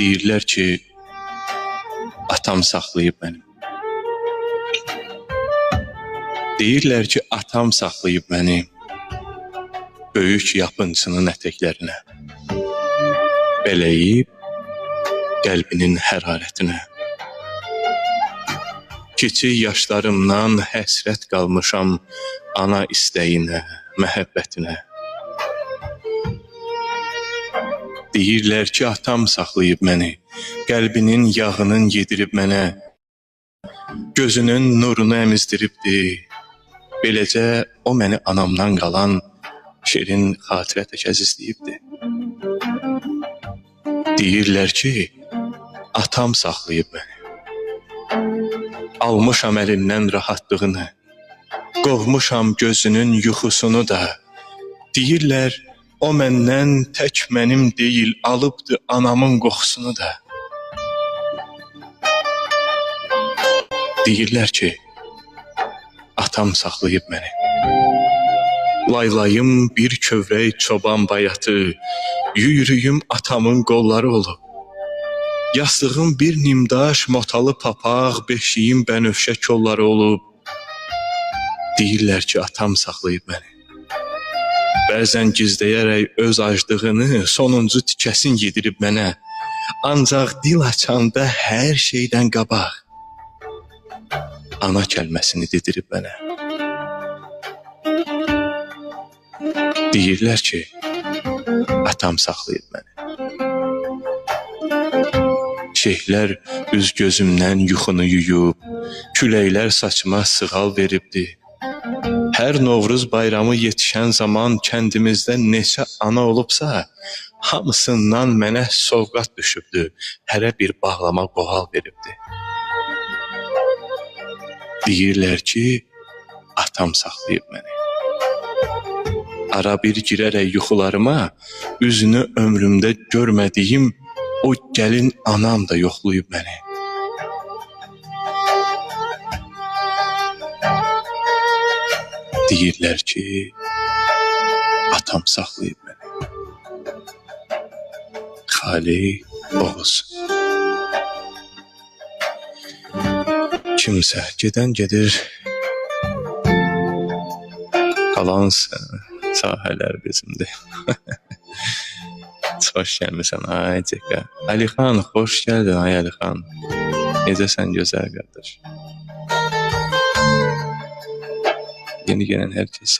Deyirlər ki, atam saxlayıb mənim. Deyirlər ki, atam saxlayıb məni böyük yapıncının ətəklərinə, beləyib qəlbinin hərarətinə. Kiçik yaşlarımdan həsrət qalmışam ana istəyinə, məhəbbətinə. Deyirlər ki, atam saxlayıb məni, qəlbinin yağının yedirib mənə, gözünün nurunu əmizdiribdi. Beləcə o məni anamdan qalan şirin xatirə tək əzizləyibdi. Deyirlər ki, atam saxlayıb məni. Almışam əlindən rahatlığını, qovmuşam gözünün yuxusunu da. Deyirlər, o məndən tək mənim deyil, alıbdı anamın qoxusunu da. Deyirlər ki, atam saxlayıb məni. Laylayım bir kövrək çoban bayatı, yüyürüyüm atamın qolları olub. Yastığım bir nimdaş motalı papaq, beşiyim bənövşə kolları olub. Deyirlər ki, atam saxlayıb məni. Bəzən gizləyərək öz aclığını sonuncu tikəsin yedirib mənə. Ancaq dil açanda hər şeydən qabaq ana kəlməsini dedirib mənə. Deyirlər ki, atam saxlayıb məni. Şeyhlər üz gözümdən yuxunu yuyub, küləklər saçıma sığal veribdi. Hər Novruz bayramı yetişən zaman kəndimizdə neçə ana olubsa, hamısından mənə sovqat düşübdü, hərə bir bağlama qoğal veribdi. Deyirlər ki, atam saxlayıb məni. Ara bir girərək yuxularıma, üzünü ömrümdə görmədiyim o gəlin anam da yoxlayıb məni. Deyirlər ki, atam saxlayıb məni. Xali Oğuz. Kimsə gedən gedir, qalan sahələr bizimdir. Xoş gəlmişsən, ay Cəqə. Əlixan, xoş gəldin, ay Əlixan. Necəsən gözəl qardaş? Yeni gelen herkes